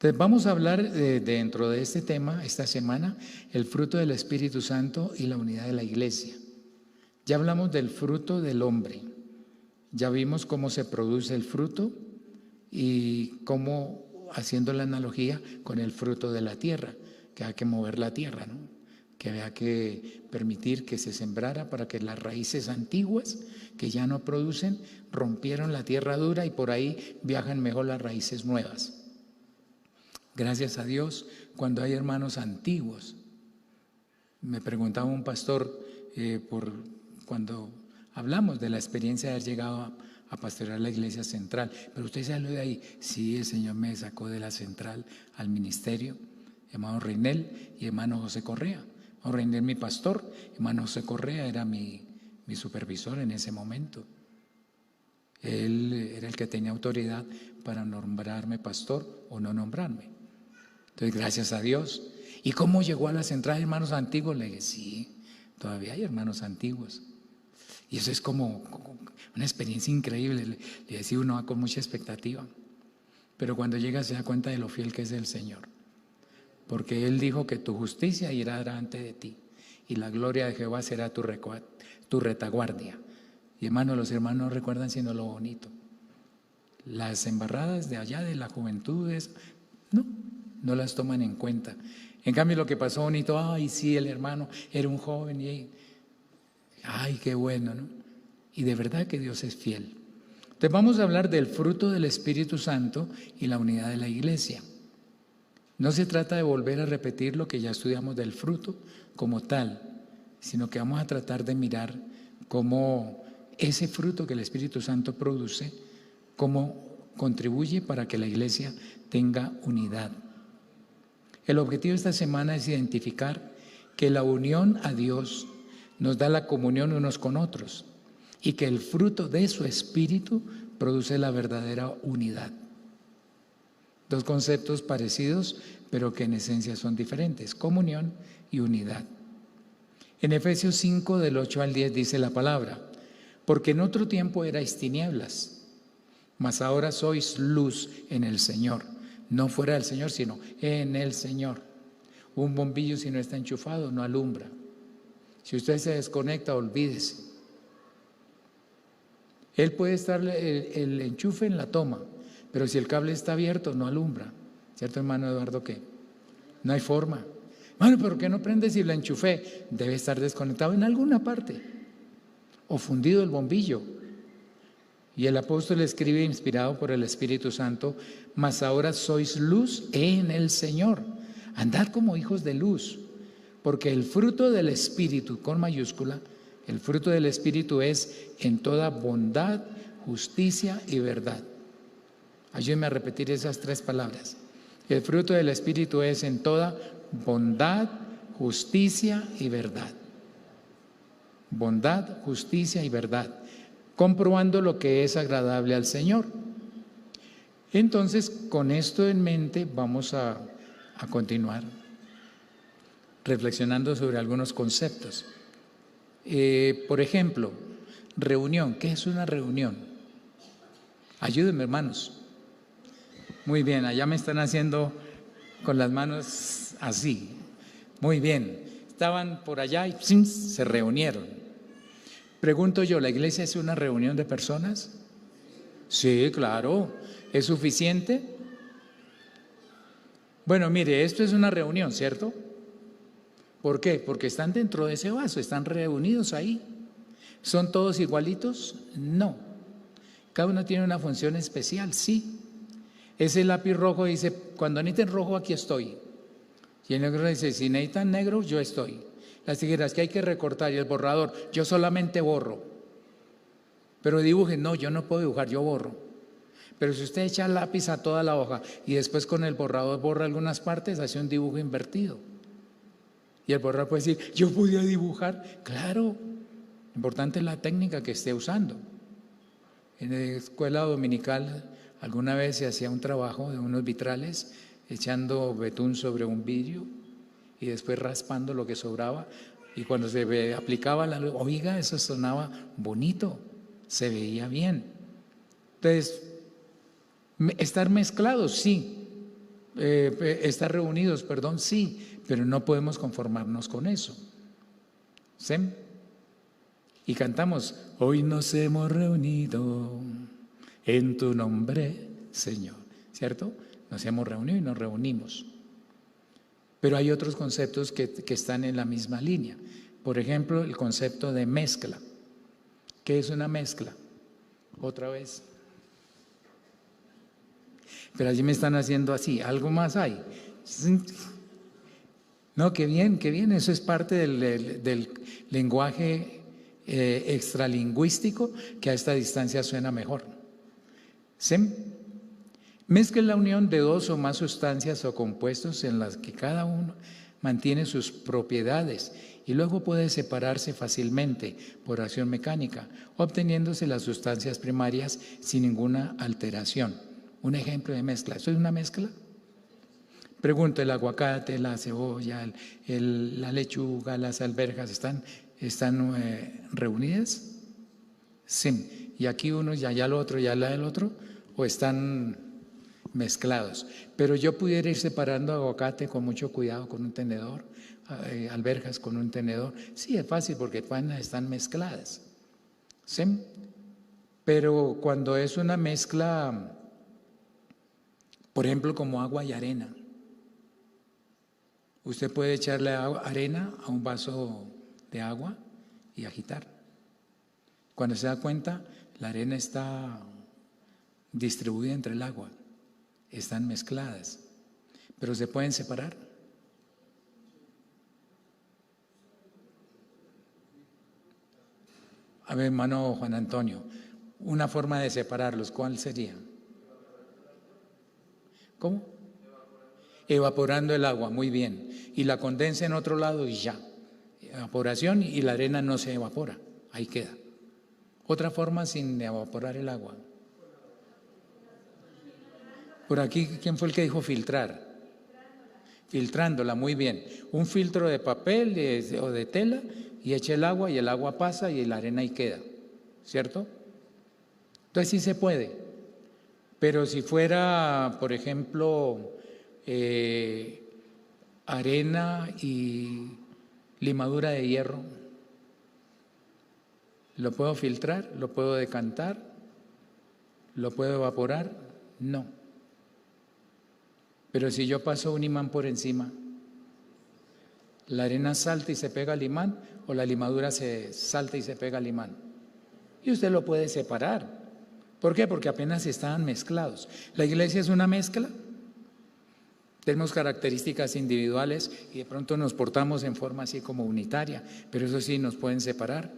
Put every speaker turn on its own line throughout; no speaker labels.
Entonces vamos a hablar dentro de este tema, esta semana, el fruto del Espíritu Santo y la unidad de la iglesia. Ya hablamos del fruto del hombre, ya vimos cómo se produce el fruto y cómo, haciendo la analogía con el fruto de la tierra, que hay que mover la tierra, ¿no? Que había que permitir que se sembrara para que las raíces antiguas que ya no producen rompieron la tierra dura y por ahí viajan mejor las raíces nuevas. Gracias a Dios, cuando hay hermanos antiguos. Me preguntaba un pastor cuando hablamos de la experiencia de haber llegado a pastorear la iglesia central. Pero usted salió de ahí. Sí, el Señor me sacó de la central al ministerio. Hermano Reinel y hermano José Correa. Hermano Reinel mi pastor, hermano José Correa era mi supervisor en ese momento. Él era el que tenía autoridad para nombrarme pastor o no nombrarme. Entonces, gracias a Dios. ¿Y cómo llegó a la central, hermanos antiguos? Le dije, sí, todavía hay hermanos antiguos. Y eso es como una experiencia increíble. Le decía, uno va con mucha expectativa. Pero cuando llega se da cuenta de lo fiel que es el Señor. Porque Él dijo que tu justicia irá delante de ti y la gloria de Jehová será tu retaguardia. Y hermanos, los hermanos recuerdan siendo lo bonito. Las embarradas de allá de la juventud no las toman en cuenta. En cambio, lo que pasó bonito, ay, sí, el hermano era un joven y ay, qué bueno, ¿no? Y de verdad que Dios es fiel. Entonces vamos a hablar del fruto del Espíritu Santo y la unidad de la iglesia. No se trata de volver a repetir lo que ya estudiamos del fruto como tal, sino que vamos a tratar de mirar cómo ese fruto que el Espíritu Santo produce, cómo contribuye para que la iglesia tenga unidad. El objetivo de esta semana es identificar que la unión a Dios nos da la comunión unos con otros y que el fruto de su Espíritu produce la verdadera unidad. Dos conceptos parecidos, pero que en esencia son diferentes: comunión y unidad. En Efesios 5, del 8 al 10 dice la palabra: porque en otro tiempo erais tinieblas, mas ahora sois luz en el Señor. No fuera del Señor, sino en el Señor. Un bombillo, si no está enchufado, no alumbra. Si usted se desconecta, olvídese. Él puede estar el enchufe en la toma, pero si el cable está abierto, no alumbra. ¿Cierto, hermano Eduardo? ¿Qué? No hay forma. Bueno, ¿pero qué no prende si la enchufé? Debe estar desconectado en alguna parte o fundido el bombillo. Y el apóstol escribe, inspirado por el Espíritu Santo: mas ahora sois luz en el Señor. Andad como hijos de luz, porque el fruto del Espíritu, con mayúscula, el fruto del Espíritu es en toda bondad, justicia y verdad. Ayúdenme a repetir esas tres palabras. El fruto del Espíritu es en toda bondad, justicia y verdad. Bondad, justicia y verdad, comprobando lo que es agradable al Señor. Entonces, con esto en mente, vamos a continuar reflexionando sobre algunos conceptos. Por ejemplo, reunión. ¿Qué es una reunión? Ayúdenme, hermanos. Muy bien, allá me están haciendo con las manos así. Muy bien, estaban por allá y se reunieron. Pregunto yo, ¿la iglesia es una reunión de personas? Sí, claro. ¿Es suficiente? Bueno, mire, esto es una reunión, ¿cierto? ¿Por qué? Porque están dentro de ese vaso, están reunidos ahí. ¿Son todos igualitos? No. Cada uno tiene una función especial, sí. Ese lápiz rojo dice, cuando necesiten rojo, aquí estoy. Y el negro dice, si necesitan negro, yo estoy. Las tijeras que hay que recortar y el borrador, yo solamente borro. Pero dibujen, no, yo no puedo dibujar, yo borro. Pero si usted echa lápiz a toda la hoja y después con el borrador borra algunas partes, hace un dibujo invertido. Y el borrador puede decir, yo podía dibujar. Claro, importante es la técnica que esté usando. En la escuela dominical alguna vez se hacía un trabajo de unos vitrales echando betún sobre un vidrio y después raspando lo que sobraba, y cuando se aplicaba la luz, oiga, eso sonaba bonito, se veía bien. Entonces, estar mezclados, sí, estar reunidos, perdón, sí, pero no podemos conformarnos con eso. ¿Sí? Y cantamos, hoy nos hemos reunido en tu nombre, Señor, ¿cierto? Nos hemos reunido y nos reunimos. Pero hay otros conceptos que están en la misma línea. Por ejemplo, el concepto de mezcla. ¿Qué es una mezcla? Otra vez. Pero allí me están haciendo así, algo más hay. No, qué bien, eso es parte del lenguaje extralingüístico que a esta distancia suena mejor. ¿Sí? Mezcla es la unión de dos o más sustancias o compuestos en las que cada uno mantiene sus propiedades y luego puede separarse fácilmente por acción mecánica, obteniéndose las sustancias primarias sin ninguna alteración. Un ejemplo de mezcla. ¿Eso es una mezcla? Pregunto, ¿el aguacate, la cebolla, la lechuga, las alberjas están reunidas? Sí. ¿Y aquí uno y allá el otro y allá el otro? ¿O están mezclados? Pero yo pudiera ir separando aguacate con mucho cuidado con un tenedor, alberjas con un tenedor. Sí, es fácil porque están mezcladas. ¿Sí? Pero cuando es una mezcla, por ejemplo, como agua y arena, usted puede echarle arena a un vaso de agua y agitar. Cuando se da cuenta, la arena está distribuida entre el agua, están mezcladas, pero se pueden separar. A ver, hermano Juan Antonio, una forma de separarlos, ¿cuál sería? ¿Cómo? Evaporando el agua, muy bien. Y la condensa en otro lado y ya. Evaporación y la arena no se evapora, ahí queda. Otra forma sin evaporar el agua. Por aquí, ¿quién fue el que dijo filtrar? Filtrándola, muy bien. Un filtro de papel o de tela y echa el agua y el agua pasa y la arena ahí queda, ¿cierto? Entonces sí se puede. Pero si fuera, por ejemplo, arena y limadura de hierro, ¿lo puedo filtrar? ¿Lo puedo decantar? ¿Lo puedo evaporar? No. Pero si yo paso un imán por encima, ¿la arena salta y se pega al imán o la limadura se salta y se pega al imán? Y usted lo puede separar. ¿Por qué? Porque apenas estaban mezclados. ¿La iglesia es una mezcla? Tenemos características individuales y de pronto nos portamos en forma así como unitaria, pero eso sí nos pueden separar.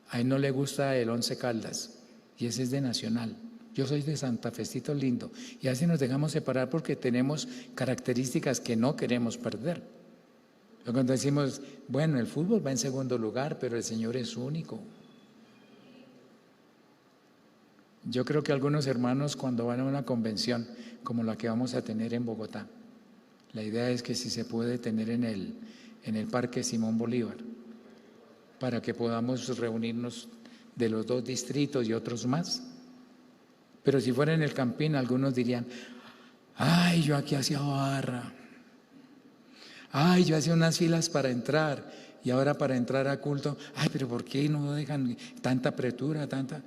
A él no le gusta el Once Caldas y ese es de Nacional. Yo soy de Santa Fecito Lindo y así nos dejamos separar porque tenemos características que no queremos perder. Cuando decimos, bueno, el fútbol va en segundo lugar, pero el Señor es único. Yo creo que algunos hermanos cuando van a una convención como la que vamos a tener en Bogotá, la idea es que si se puede tener en el Parque Simón Bolívar, para que podamos reunirnos de los dos distritos y otros más. Pero si fuera en el Campín, algunos dirían, ay, yo aquí hacía barra, ay, yo hacía unas filas para entrar y ahora para entrar a culto, ay, pero ¿por qué no dejan tanta apretura, tanta?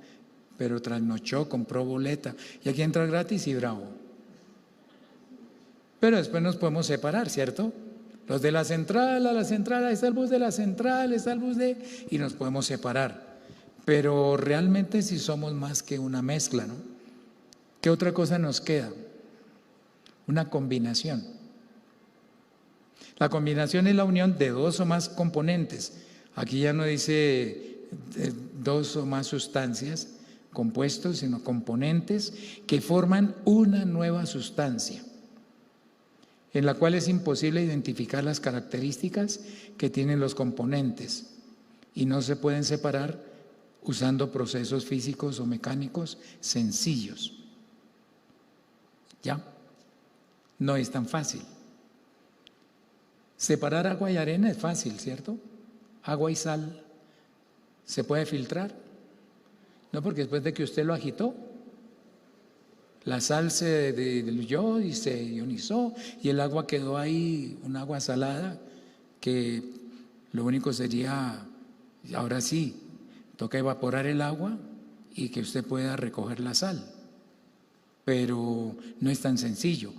Pero trasnochó, compró boleta y aquí entra gratis y bravo. Pero después nos podemos separar, ¿cierto? Los de la central, a la central, ahí está el bus de la central, está el bus de... y nos podemos separar. Pero realmente si somos más que una mezcla, ¿no? ¿Qué otra cosa nos queda? Una combinación. La combinación es la unión de dos o más componentes. Aquí ya no dice dos o más sustancias, compuestos, sino componentes que forman una nueva sustancia, en la cual es imposible identificar las características que tienen los componentes y no se pueden separar usando procesos físicos o mecánicos sencillos. ¿Ya? No es tan fácil. Separar agua y arena es fácil, ¿cierto? Agua y sal, ¿se puede filtrar? No, porque después de que usted lo agitó, La sal se diluyó y se ionizó y el agua quedó ahí, un agua salada que lo único sería, ahora sí, toca evaporar el agua y que usted pueda recoger la sal. Pero no es tan sencillo.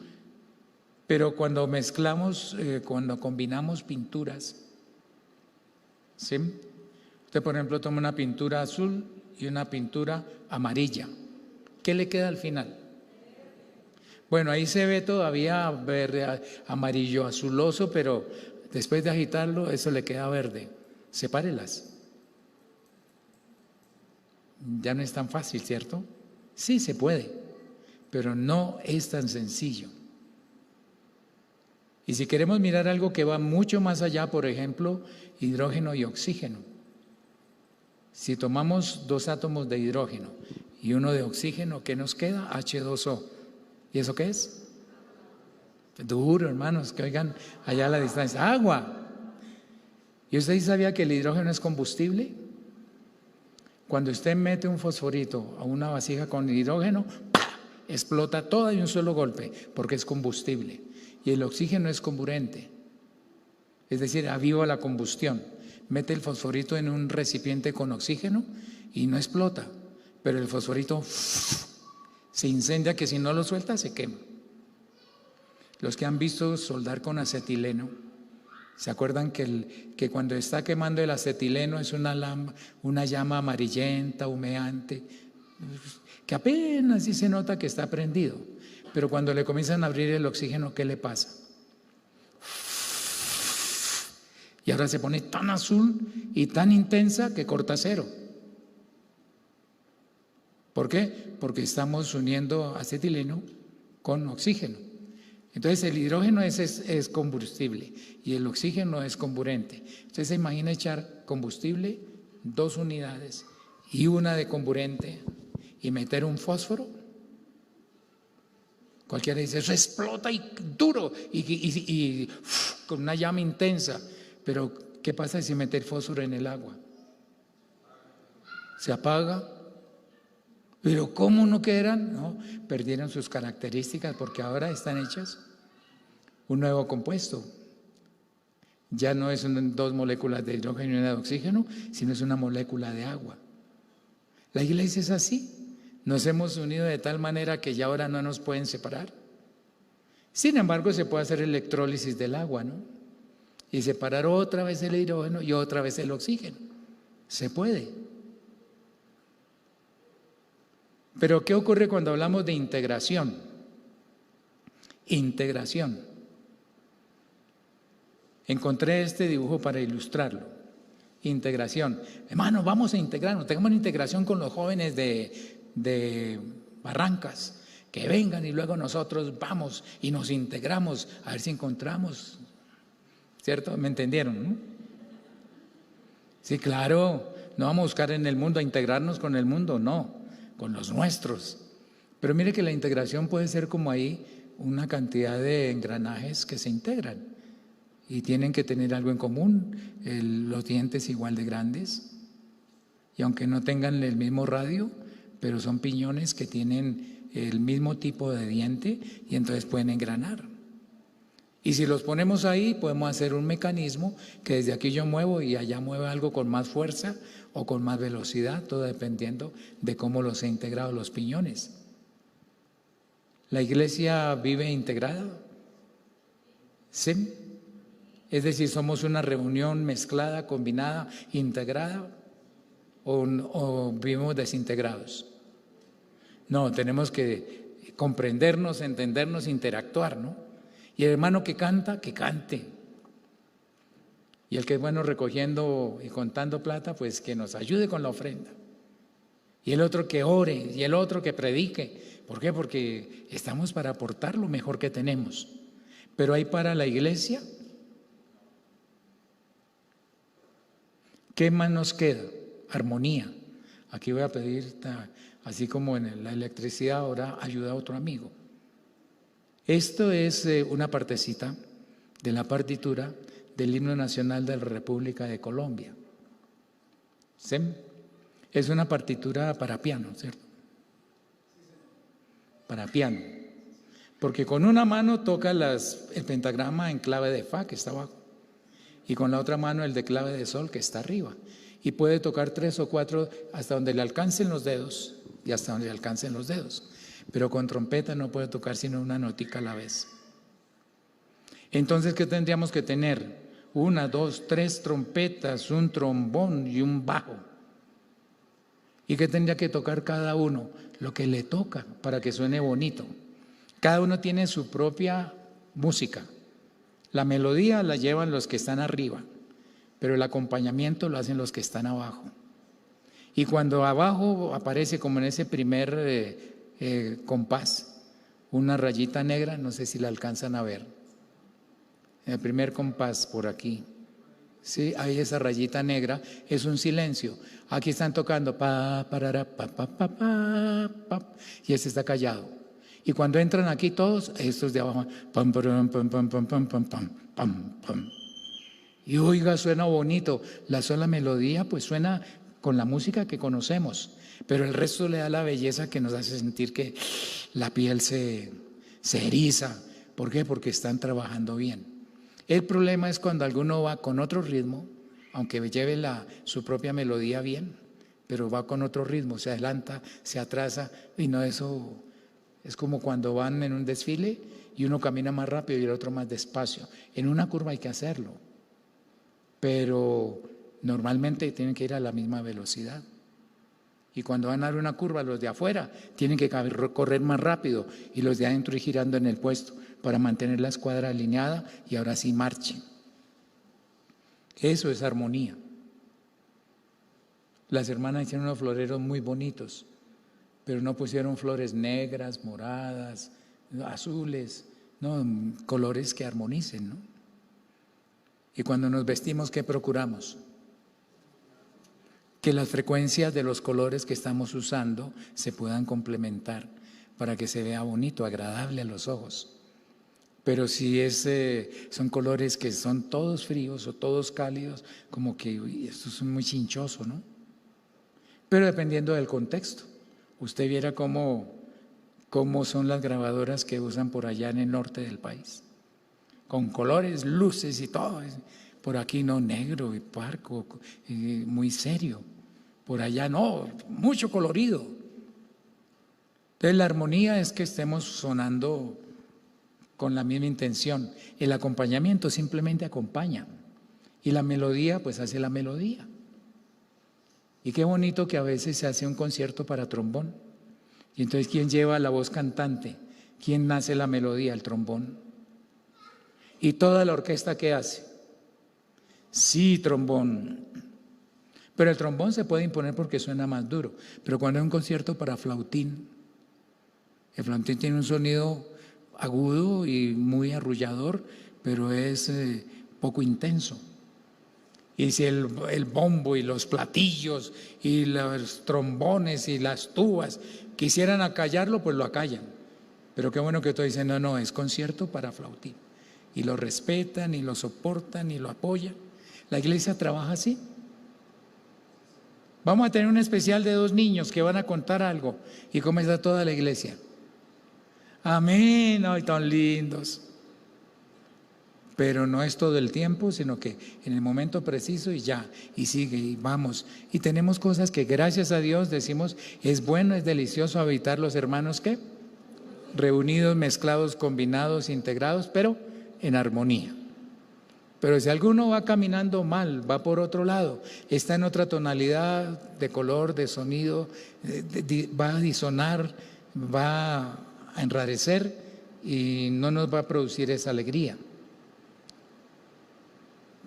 Pero cuando mezclamos, cuando combinamos pinturas, ¿sí? Usted, por ejemplo, toma una pintura azul y una pintura amarilla. ¿Qué le queda al final? Bueno, ahí se ve todavía verde, amarillo, azuloso, pero después de agitarlo, eso le queda verde. Sepárelas. Ya no es tan fácil, ¿cierto? Sí, se puede, pero no es tan sencillo. Y si queremos mirar algo que va mucho más allá, por ejemplo, hidrógeno y oxígeno. Si tomamos 2 átomos de hidrógeno y uno de oxígeno, ¿qué nos queda? H2O. ¿Y eso qué es? Duro, hermanos, que oigan allá a la distancia. Agua. ¿Y usted sabía que el hidrógeno es combustible? Cuando usted mete un fosforito a una vasija con hidrógeno, ¡pah!, explota toda de un solo golpe, porque es combustible. Y el oxígeno es comburente, es decir, aviva la combustión. Mete el fosforito en un recipiente con oxígeno y no explota, pero el fosforito se incendia, que si no lo suelta se quema. Los que han visto soldar con acetileno, ¿se acuerdan que cuando está quemando el acetileno es una llama amarillenta, humeante, que apenas sí se nota que está prendido? Pero cuando le comienzan a abrir el oxígeno, ¿qué le pasa? Y ahora se pone tan azul y tan intensa que corta cero. ¿Por qué? Porque estamos uniendo acetileno con oxígeno. Entonces el hidrógeno es combustible y el oxígeno es comburente. Usted se imagina echar combustible, 2 unidades y una de comburente y meter un fósforo. Cualquiera dice, eso explota y duro y con una llama intensa. Pero ¿qué pasa si meter fósforo en el agua? Se apaga. Pero ¿cómo no quedan? No, perdieron sus características porque ahora están hechas un nuevo compuesto. Ya no es 2 moléculas de hidrógeno y una de oxígeno, sino es una molécula de agua. La iglesia es así. Nos hemos unido de tal manera que ya ahora no nos pueden separar. Sin embargo, se puede hacer electrólisis del agua, ¿no? Y separar otra vez el hidrógeno y otra vez el oxígeno. Se puede. Pero ¿qué ocurre cuando hablamos de integración? Integración. Encontré este dibujo para ilustrarlo. Integración. Hermano, vamos a integrarnos. Tengamos una integración con los jóvenes de Barrancas, que vengan y luego nosotros vamos y nos integramos a ver si encontramos, ¿cierto? ¿Me entendieron? ¿No? Sí, claro, no vamos a buscar en el mundo a integrarnos con el mundo, no, con los nuestros. Pero mire que la integración puede ser como ahí una cantidad de engranajes que se integran y tienen que tener algo en común, los dientes igual de grandes, y aunque no tengan el mismo radio, pero son piñones que tienen el mismo tipo de diente y entonces pueden engranar. Y si los ponemos ahí, podemos hacer un mecanismo que desde aquí yo muevo y allá mueve algo con más fuerza o con más velocidad, todo dependiendo de cómo los he integrado los piñones. ¿La iglesia vive integrada? ¿Sí? Es decir, ¿somos una reunión mezclada, combinada, integrada o vivimos desintegrados? No, tenemos que comprendernos, entendernos, interactuar, ¿no? Y el hermano que canta, que cante. Y el que es bueno recogiendo y contando plata, pues que nos ayude con la ofrenda. Y el otro que ore, y el otro que predique. ¿Por qué? Porque estamos para aportar lo mejor que tenemos. Pero hay para la iglesia. ¿Qué más nos queda? Armonía. Aquí voy a pedir, así como en la electricidad, ahora ayuda a otro amigo. Esto es una partecita de la partitura del himno nacional de la República de Colombia. ¿Sí? Es una partitura para piano, ¿cierto? para piano. Porque con una mano toca el pentagrama en clave de fa, que está abajo, y con la otra mano el de clave de sol, que está arriba. Y puede tocar 3 o 4 hasta donde le alcancen los dedos y hasta donde le alcancen los dedos. Pero con trompeta no puede tocar sino una notica a la vez. Entonces, ¿qué tendríamos que tener? 1, 2, 3 trompetas, un trombón y un bajo. ¿Y qué tendría que tocar cada uno? Lo que le toca para que suene bonito. Cada uno tiene su propia música. La melodía la llevan los que están arriba, pero el acompañamiento lo hacen los que están abajo. Y cuando abajo aparece, como en ese primer compás, una rayita negra, no sé si la alcanzan a ver. En el primer compás por aquí, ¿sí? Ahí esa rayita negra es un silencio. Aquí están tocando pa, parara, pa, pa, pa, pa, pa, y ese está callado. Y cuando entran aquí todos, estos de abajo, pam, pam, pam, pam, pam, pam, pam, pam, pam, pam. Y oiga, suena bonito. La sola melodía pues suena con la música que conocemos, pero el resto le da la belleza que nos hace sentir que la piel se eriza. ¿Por qué? Porque están trabajando bien. El problema es cuando alguno va con otro ritmo, aunque lleve su propia melodía bien, pero va con otro ritmo, se adelanta, se atrasa, y no, eso es como cuando van en un desfile y uno camina más rápido y el otro más despacio. En una curva hay que hacerlo, pero normalmente tienen que ir a la misma velocidad. Y cuando van a dar una curva, los de afuera tienen que correr más rápido y los de adentro ir girando en el puesto para mantener la escuadra alineada y ahora sí marchen. Eso es armonía. Las hermanas hicieron unos floreros muy bonitos, pero no pusieron flores negras, moradas, azules, no, colores que armonicen, ¿no? Y cuando nos vestimos, ¿qué procuramos? Que las frecuencias de los colores que estamos usando se puedan complementar para que se vea bonito, agradable a los ojos. Pero si son colores que son todos fríos o todos cálidos, como que esto es muy chinchoso, ¿no? Pero dependiendo del contexto, usted viera cómo son las grabadoras que usan por allá en el norte del país, con colores, luces y todo. Por aquí no, negro y parco, muy serio. Por allá no, mucho colorido. Entonces la armonía es que estemos sonando con la misma intención. El acompañamiento simplemente acompaña y la melodía pues hace la melodía. Y qué bonito que a veces se hace un concierto para trombón y entonces ¿quién lleva la voz cantante? ¿Quién hace la melodía? El trombón. ¿Y toda la orquesta qué hace? Sí, trombón. Pero el trombón se puede imponer porque suena más duro. Pero cuando es un concierto para flautín, el flautín tiene un sonido agudo y muy arrullador, pero es poco intenso. Y si el bombo y los platillos y los trombones y las tubas quisieran acallarlo, pues lo acallan. Pero qué bueno que tú dices, no, es concierto para flautín. Y lo respetan y lo soportan y lo apoyan. La iglesia trabaja así. Vamos a tener un especial de 2 niños que van a contar algo. ¿Y cómo está toda la iglesia? Amén, ay, tan lindos. Pero no es todo el tiempo, sino que en el momento preciso y ya, y sigue, y vamos. Y tenemos cosas que gracias a Dios decimos, es bueno, es delicioso habitar los hermanos, ¿qué? Reunidos, mezclados, combinados, integrados, pero en armonía. Pero si alguno va caminando mal, va por otro lado, está en otra tonalidad de color, de sonido, va a disonar, va a enrarecer y no nos va a producir esa alegría.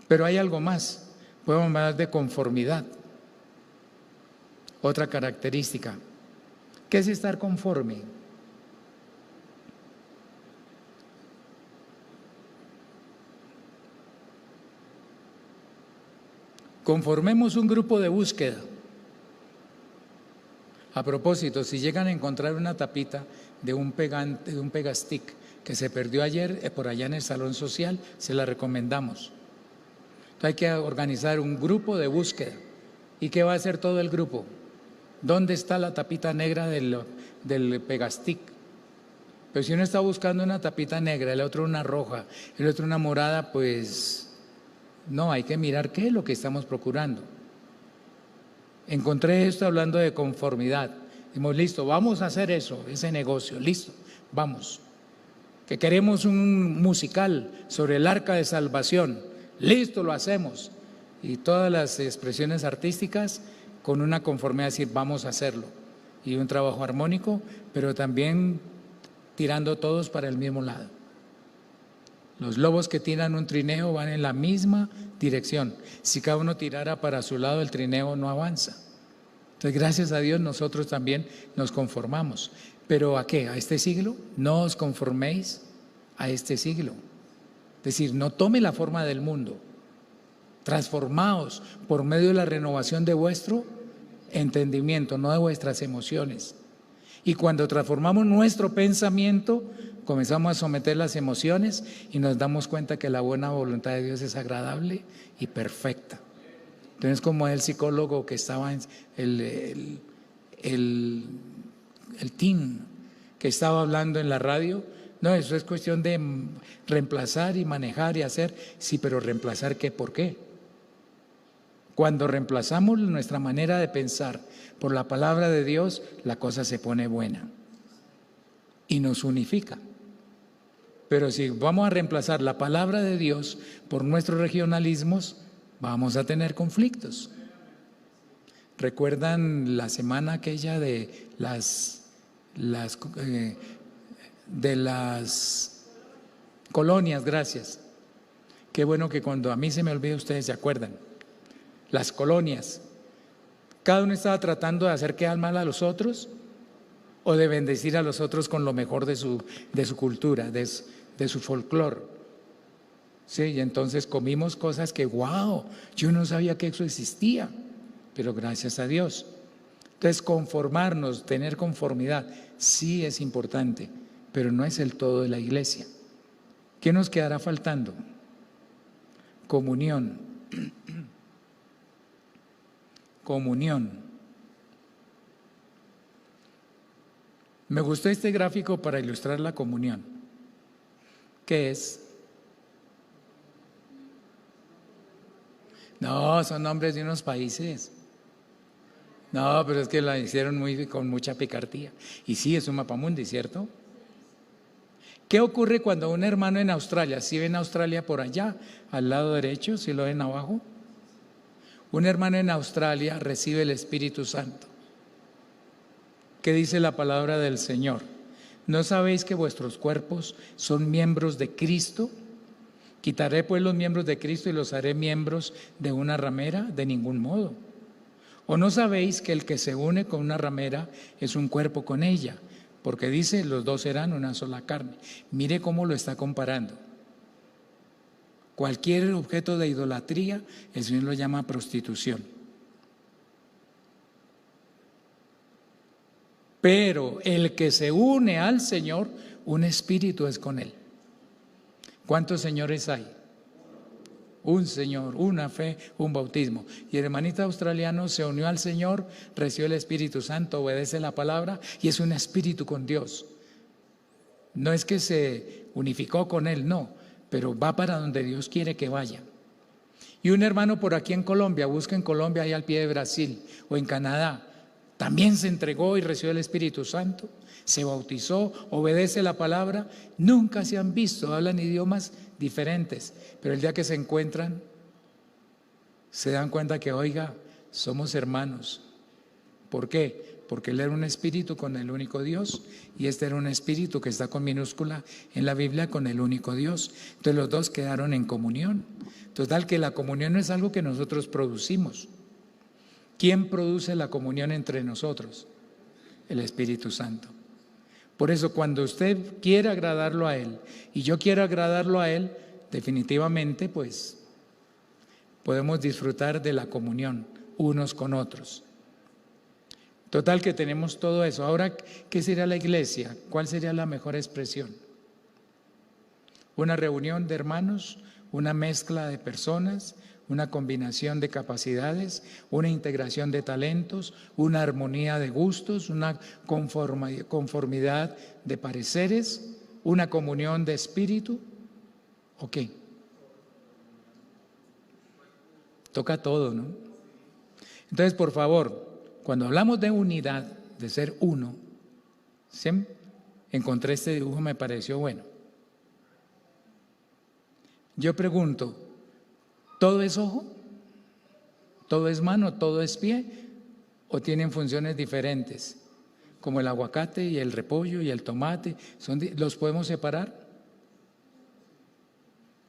Pero hay algo más, podemos hablar de conformidad. Otra característica, ¿qué es estar conforme? Conformemos un grupo de búsqueda. A propósito, si llegan a encontrar una tapita de un pegastick que se perdió ayer por allá en el salón social, se la recomendamos. Entonces hay que organizar un grupo de búsqueda. ¿Y qué va a hacer todo el grupo? ¿Dónde está la tapita negra del pegastick? Pero si uno está buscando una tapita negra, el otro una roja, el otro una morada, pues no, hay que mirar qué es lo que estamos procurando. Encontré esto hablando de conformidad. Dijimos, listo, vamos a hacer eso, ese negocio, listo, vamos. Que queremos un musical sobre el arca de salvación, listo, lo hacemos. Y todas las expresiones artísticas con una conformidad, decir, vamos a hacerlo. Y un trabajo armónico, pero también tirando todos para el mismo lado. Los lobos que tiran un trineo van en la misma dirección. Si cada uno tirara para su lado, el trineo no avanza. Entonces, gracias a Dios, nosotros también nos conformamos. ¿Pero a qué? ¿A este siglo? No os conforméis a este siglo. Es decir, no tome la forma del mundo. Transformaos por medio de la renovación de vuestro entendimiento, no de vuestras emociones. Y cuando transformamos nuestro pensamiento, comenzamos a someter las emociones y nos damos cuenta que la buena voluntad de Dios es agradable y perfecta. Entonces, como el psicólogo que estaba en el teen que estaba hablando en la radio, no, eso es cuestión de reemplazar y manejar y hacer. Sí, pero ¿reemplazar qué? ¿Por qué? Cuando reemplazamos nuestra manera de pensar por la palabra de Dios, la cosa se pone buena y nos unifica. Pero si vamos a reemplazar la palabra de Dios por nuestros regionalismos, vamos a tener conflictos. ¿Recuerdan la semana aquella de las colonias? Gracias. Qué bueno que cuando a mí se me olvida ustedes se acuerdan. Las colonias. Cada uno estaba tratando de hacer quedar mal a los otros o de bendecir a los otros con lo mejor de su cultura, de su folclore. Sí, y entonces comimos cosas que, wow, yo no sabía que eso existía, pero gracias a Dios. Entonces, conformarnos, tener conformidad, sí es importante, pero no es el todo de la iglesia. ¿Qué nos quedará faltando? Comunión. Comunión. Me gustó este gráfico para ilustrar la comunión. ¿Qué es? No, son nombres de unos países. No, pero es que la hicieron con mucha picardía. Y sí, es un mapamundi, ¿cierto? ¿Qué ocurre cuando un hermano en Australia, si ven Australia por allá, al lado derecho, si lo ven abajo? Un hermano en Australia recibe el Espíritu Santo. ¿Qué dice la palabra del Señor? ¿No sabéis que vuestros cuerpos son miembros de Cristo? ¿Quitaré pues los miembros de Cristo y los haré miembros de una ramera? De ningún modo. ¿O no sabéis que el que se une con una ramera es un cuerpo con ella? Porque dice, los dos serán una sola carne. Mire cómo lo está comparando. Cualquier objeto de idolatría, el Señor lo llama prostitución. Pero el que se une al Señor, un espíritu es con Él. ¿Cuántos señores hay? Un Señor, una fe, un bautismo. Y el hermanito australiano se unió al Señor, recibió el Espíritu Santo, obedece la palabra y es un espíritu con Dios. No es que se unificó con Él, no, pero va para donde Dios quiere que vaya. Y un hermano por aquí en Colombia, busca en Colombia, ahí al pie de Brasil o en Canadá, también se entregó y recibió el Espíritu Santo, se bautizó, obedece la palabra, nunca se han visto, hablan idiomas diferentes, pero el día que se encuentran, se dan cuenta que, oiga, somos hermanos. ¿Por qué? Porque él era un espíritu con el único Dios y este era un espíritu que está con minúscula en la Biblia con el único Dios. Entonces los dos quedaron en comunión. Total que la comunión no es algo que nosotros producimos. ¿Quién produce la comunión entre nosotros? El Espíritu Santo. Por eso cuando usted quiere agradarlo a Él y yo quiero agradarlo a Él, definitivamente pues podemos disfrutar de la comunión unos con otros. Total que tenemos todo eso. Ahora, ¿qué sería la iglesia? ¿Cuál sería la mejor expresión? Una reunión de hermanos, una mezcla de personas, una combinación de capacidades, una integración de talentos, una armonía de gustos, una conformidad de pareceres, una comunión de espíritu. ¿O qué? Toca todo, ¿no? Entonces, por favor, cuando hablamos de unidad, de ser uno, ¿sí? Encontré este dibujo, me pareció bueno. Yo pregunto, ¿todo es ojo? ¿Todo es mano? ¿Todo es pie? ¿O tienen funciones diferentes? Como el aguacate y el repollo y el tomate, ¿los podemos separar?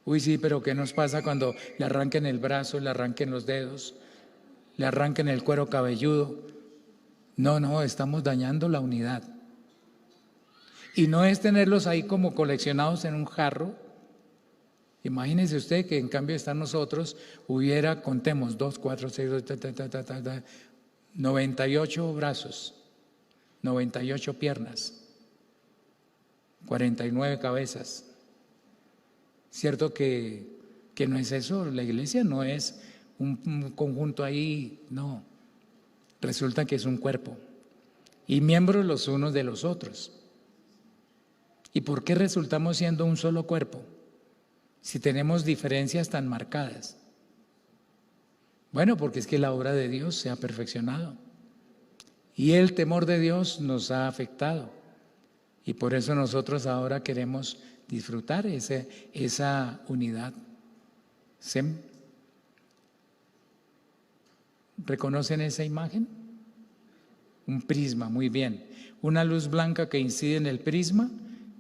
Uy, sí, pero ¿qué nos pasa cuando le arranquen el brazo, le arranquen los dedos, le arranquen el cuero cabelludo? No, estamos dañando la unidad. Y no es tenerlos ahí como coleccionados en un jarro. Imagínese usted que en cambio están nosotros, hubiera, contemos, 2, 4, 6, 98 brazos, 98 piernas, 49 cabezas. ¿Cierto que no es eso? La iglesia no es un conjunto ahí, no. Resulta que es un cuerpo y miembros los unos de los otros. ¿Y por qué resultamos siendo un solo cuerpo si tenemos diferencias tan marcadas? Bueno, porque es que la obra de Dios se ha perfeccionado y el temor de Dios nos ha afectado, y por eso nosotros ahora queremos disfrutar esa unidad. ¿Sí? ¿Reconocen esa imagen? Un prisma, muy bien. Una luz blanca que incide en el prisma,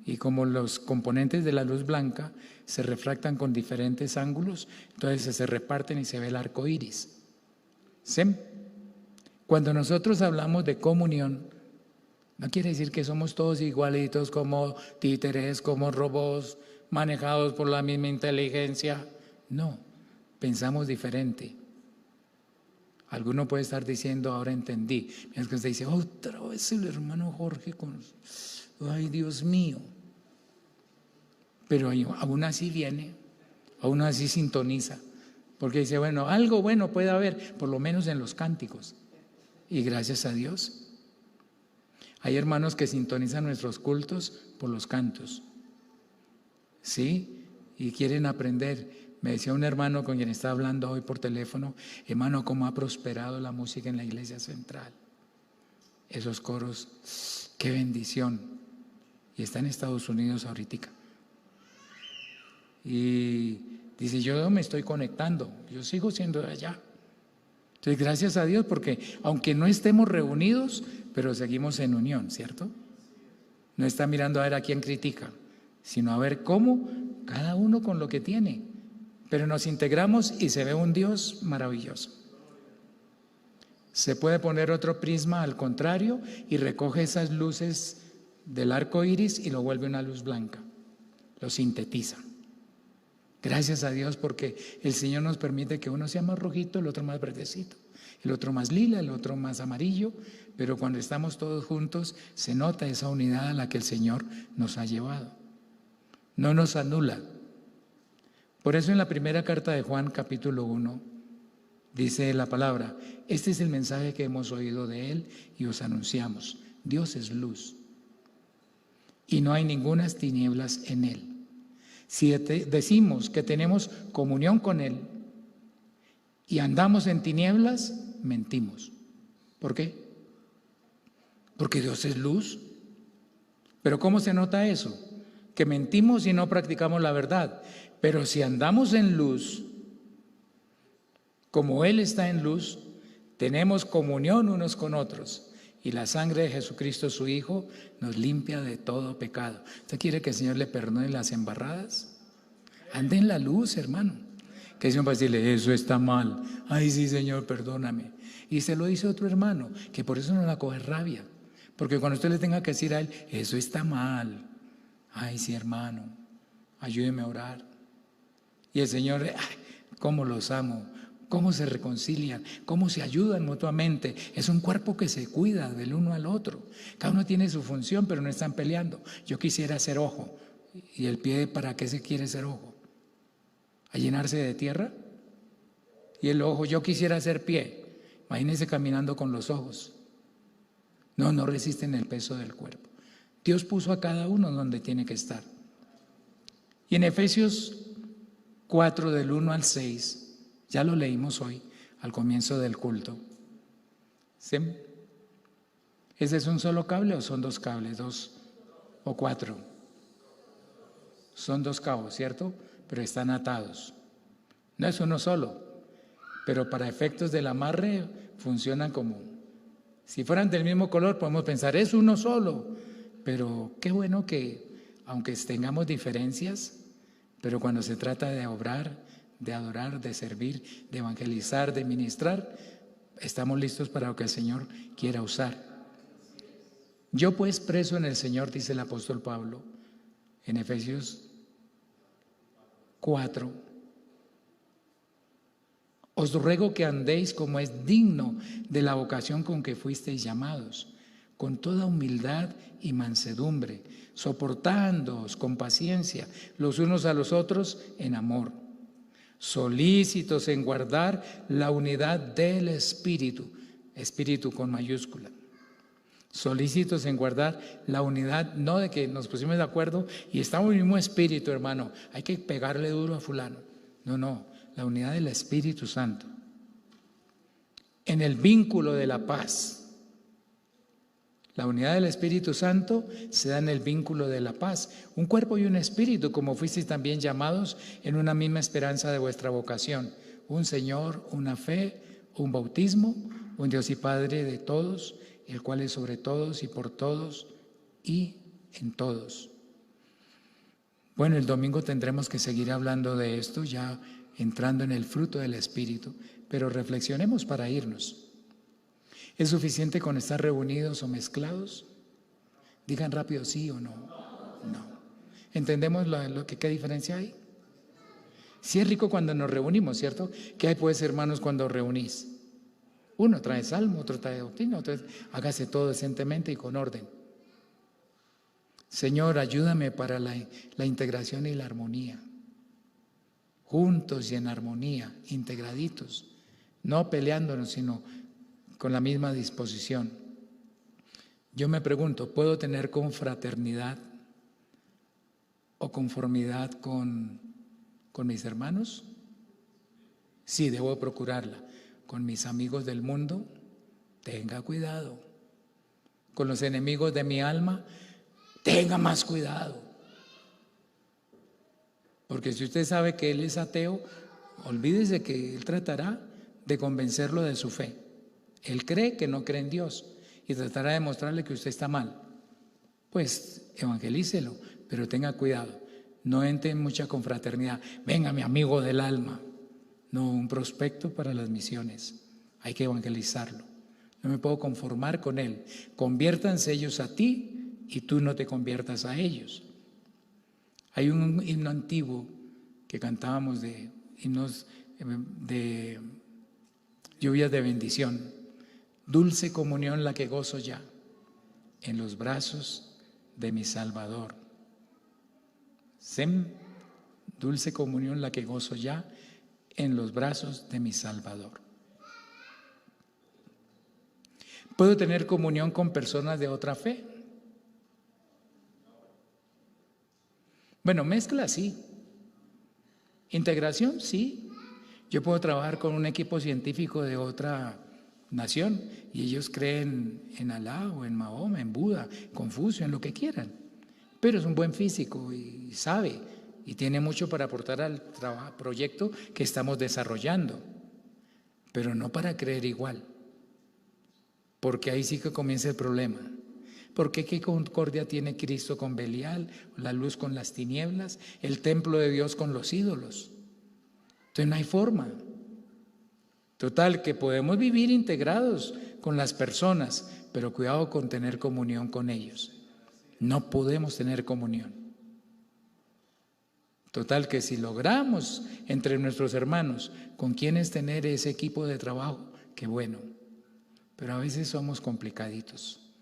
y como los componentes de la luz blanca se refractan con diferentes ángulos, entonces se reparten y se ve el arco iris. ¿Sí? Cuando nosotros hablamos de comunión, no quiere decir que somos todos igualitos como títeres, como robots manejados por la misma inteligencia. No, pensamos diferente. Alguno puede estar diciendo, ahora entendí. Mientras que usted dice, otra vez el hermano Jorge con... Ay, Dios mío. Pero aún así viene, aún así sintoniza. Porque dice, bueno, algo bueno puede haber, por lo menos en los cánticos. Y gracias a Dios. Hay hermanos que sintonizan nuestros cultos por los cantos, ¿sí? Y quieren aprender. Me decía un hermano con quien estaba hablando hoy por teléfono, hermano, cómo ha prosperado la música en la iglesia central. Esos coros, qué bendición. Y está en Estados Unidos ahorita. Y dice, yo me estoy conectando, yo sigo siendo de allá. Entonces, gracias a Dios, porque aunque no estemos reunidos, pero seguimos en unión, ¿cierto? No está mirando a ver a quién critica, sino a ver cómo cada uno con lo que tiene. Pero nos integramos y se ve un Dios maravilloso. Se puede poner otro prisma al contrario y recoge esas luces del arco iris y lo vuelve una luz blanca, lo sintetiza. Gracias a Dios, porque el Señor nos permite que uno sea más rojito, el otro más verdecito, el otro más lila, el otro más amarillo, pero cuando estamos todos juntos se nota esa unidad a la que el Señor nos ha llevado. No nos anula. Por eso en la primera carta de Juan, capítulo 1, dice la palabra, este es el mensaje que hemos oído de Él y os anunciamos. Dios es luz y no hay ningunas tinieblas en Él. Si decimos que tenemos comunión con Él y andamos en tinieblas, mentimos. ¿Por qué? Porque Dios es luz. Pero ¿cómo se nota eso? Que mentimos y no practicamos la verdad. Pero si andamos en luz, como Él está en luz, tenemos comunión unos con otros. Y la sangre de Jesucristo, su Hijo, nos limpia de todo pecado. ¿Usted quiere que el Señor le perdone las embarradas? Ande en la luz, hermano. Que el Señor va a decirle, eso está mal. Ay, sí, Señor, perdóname. Y se lo dice otro hermano, que por eso no la coge rabia. Porque cuando usted le tenga que decir a él, eso está mal. Ay, sí, hermano, ayúdeme a orar. Y el Señor, ay, cómo los amo. Cómo se reconcilian, cómo se ayudan mutuamente. Es un cuerpo que se cuida del uno al otro. Cada uno tiene su función, pero no están peleando. Yo quisiera ser ojo. ¿Y el pie para qué se quiere ser ojo? ¿A llenarse de tierra? Y el ojo, yo quisiera ser pie. Imagínense caminando con los ojos. No resisten el peso del cuerpo. Dios puso a cada uno donde tiene que estar. Y en Efesios 4, del 1 al 6, ya lo leímos hoy, al comienzo del culto. ¿Sí? ¿Ese es un solo cable o son dos cables? ¿Dos o cuatro? Son dos cabos, ¿cierto? Pero están atados. No es uno solo, pero para efectos del amarre funcionan como, si fueran del mismo color podemos pensar, es uno solo, pero qué bueno que aunque tengamos diferencias, pero cuando se trata de obrar, de adorar, de servir, de evangelizar, de ministrar, estamos listos para lo que el Señor quiera usar. Yo pues preso en el Señor, dice el apóstol Pablo en Efesios 4, os ruego que andéis como es digno de la vocación con que fuisteis llamados, con toda humildad y mansedumbre, soportándoos con paciencia los unos a los otros en amor, solícitos en guardar la unidad del Espíritu, Espíritu con mayúscula. Solícitos en guardar la unidad, no de que nos pusimos de acuerdo y estamos en el mismo espíritu, hermano, hay que pegarle duro a fulano. No, la unidad del Espíritu Santo. En el vínculo de la paz. La unidad del Espíritu Santo se da en el vínculo de la paz. Un cuerpo y un espíritu, como fuisteis también llamados en una misma esperanza de vuestra vocación. Un Señor, una fe, un bautismo, un Dios y Padre de todos, el cual es sobre todos y por todos y en todos. Bueno, el domingo tendremos que seguir hablando de esto, ya entrando en el fruto del Espíritu, pero reflexionemos para irnos. ¿Es suficiente con estar reunidos o mezclados? Digan rápido sí o no. No. ¿Entendemos qué diferencia hay? Sí es rico cuando nos reunimos, ¿cierto? ¿Qué hay pues, hermanos, cuando reunís? Uno trae salmo, otro trae doctrina, otro hágase todo decentemente y con orden. Señor, ayúdame para la integración y la armonía. Juntos y en armonía, integraditos, no peleándonos, sino con la misma disposición. Yo me pregunto, ¿puedo tener confraternidad o conformidad con mis hermanos? Sí, debo procurarla. Con mis amigos del mundo, tenga cuidado. Con los enemigos de mi alma, tenga más cuidado. Porque si usted sabe que él es ateo, olvídese que él tratará de convencerlo de su fe. Él cree que no cree en Dios y tratará de mostrarle que usted está mal. Pues evangelícelo, pero tenga cuidado. No entre en mucha confraternidad. Venga, mi amigo del alma. No, un prospecto para las misiones. Hay que evangelizarlo. No me puedo conformar con él. Conviértanse ellos a ti y tú no te conviertas a ellos. Hay un himno antiguo que cantábamos de himnos de lluvias de bendición. Dulce comunión la que gozo ya en los brazos de mi Salvador. Sem, dulce comunión la que gozo ya en los brazos de mi Salvador. ¿Puedo tener comunión con personas de otra fe? Bueno, mezcla sí. Integración sí. Yo puedo trabajar con un equipo científico de otra nación y ellos creen en Alá o en Mahoma, en Buda, Confucio, en lo que quieran. Pero es un buen físico y sabe y tiene mucho para aportar al proyecto que estamos desarrollando, pero no para creer igual, porque ahí sí que comienza el problema. ¿Por qué qué concordia tiene Cristo con Belial, la luz con las tinieblas, el templo de Dios con los ídolos? Entonces no hay forma. Total, que podemos vivir integrados con las personas, pero cuidado con tener comunión con ellos. No podemos tener comunión. Total, que si logramos entre nuestros hermanos con quienes tener ese equipo de trabajo, qué bueno. Pero a veces somos complicaditos.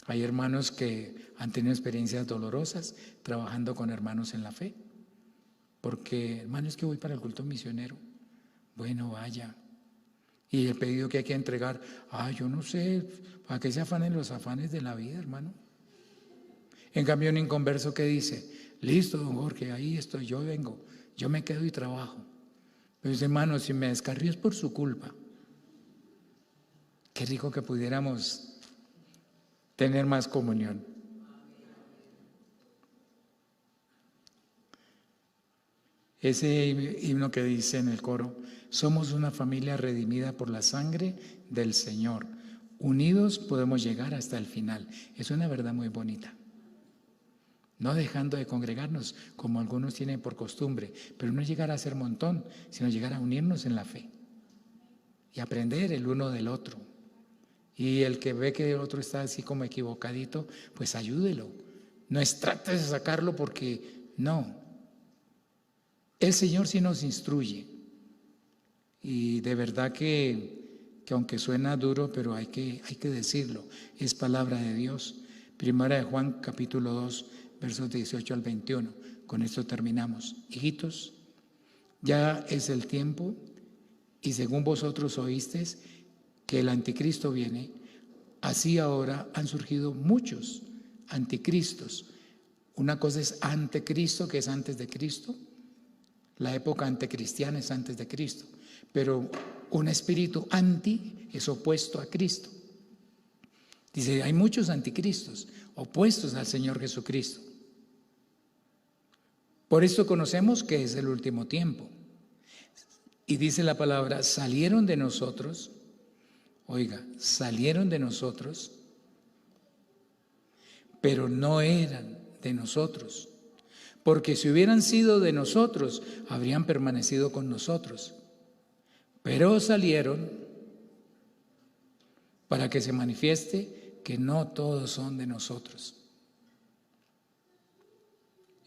Hay hermanos que han tenido experiencias dolorosas trabajando con hermanos en la fe. Porque, hermano, es que voy para el culto misionero. Bueno, vaya. Y el pedido que hay que entregar, yo no sé, ¿para qué se afanen los afanes de la vida, hermano? En cambio, un inconverso que dice, listo, don Jorge, ahí estoy, yo vengo, yo me quedo y trabajo. Pero dice, hermano, si me descarrío es por su culpa. Qué rico que pudiéramos tener más comunión. Ese himno que dice en el coro, somos una familia redimida por la sangre del Señor. Unidos podemos llegar hasta el final. Es una verdad muy bonita. No dejando de congregarnos como algunos tienen por costumbre, pero no llegar a ser montón, sino llegar a unirnos en la fe y aprender el uno del otro. Y el que ve que el otro está así como equivocadito, pues ayúdelo. No es trate de sacarlo porque no. El Señor sí nos instruye. Y de verdad que aunque suena duro, pero hay que decirlo. Es palabra de Dios. Primera de Juan capítulo 2, versos 18 al 21. Con esto terminamos. Hijitos, ya es el tiempo y según vosotros oísteis que el anticristo viene, así ahora han surgido muchos anticristos. Una cosa es anticristo, que es antes de Cristo. La época anticristiana es antes de Cristo. Pero un espíritu anti es opuesto a Cristo. Dice, hay muchos anticristos opuestos al Señor Jesucristo. Por esto conocemos que es el último tiempo. Y dice la palabra, salieron de nosotros, oiga, salieron de nosotros, pero no eran de nosotros. Porque si hubieran sido de nosotros, habrían permanecido con nosotros. Pero salieron para que se manifieste que no todos son de nosotros.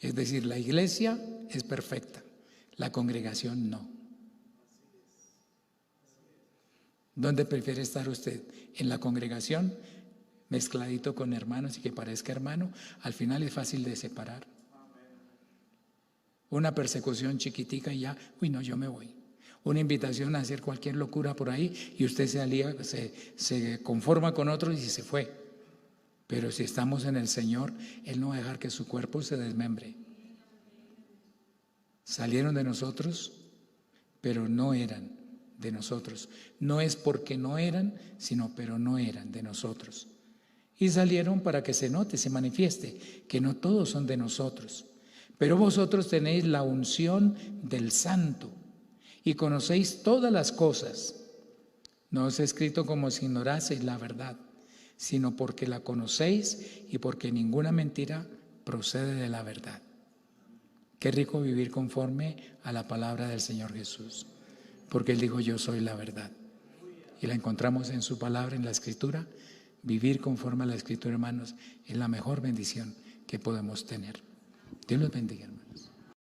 Es decir, la iglesia es perfecta, la congregación no. ¿Dónde prefiere estar usted? ¿En la congregación, mezcladito con hermanos y que parezca hermano? Al final es fácil de separar. Una persecución chiquitica y ya, no, yo me voy. Una invitación a hacer cualquier locura por ahí y usted se alía, se conforma con otros y se fue. Pero si estamos en el Señor, Él no va a dejar que su cuerpo se desmembre. Salieron de nosotros, pero no eran de nosotros. No es porque no eran, sino pero no eran de nosotros. Y salieron para que se note, se manifieste, que no todos son de nosotros. Pero vosotros tenéis la unción del Santo y conocéis todas las cosas. No os he escrito como si ignoraseis la verdad, sino porque la conocéis y porque ninguna mentira procede de la verdad. Qué rico vivir conforme a la palabra del Señor Jesús, porque Él dijo, yo soy la verdad. Y la encontramos en su palabra, en la Escritura. Vivir conforme a la Escritura, hermanos, es la mejor bendición que podemos tener. Dios los bendiga, hermanos.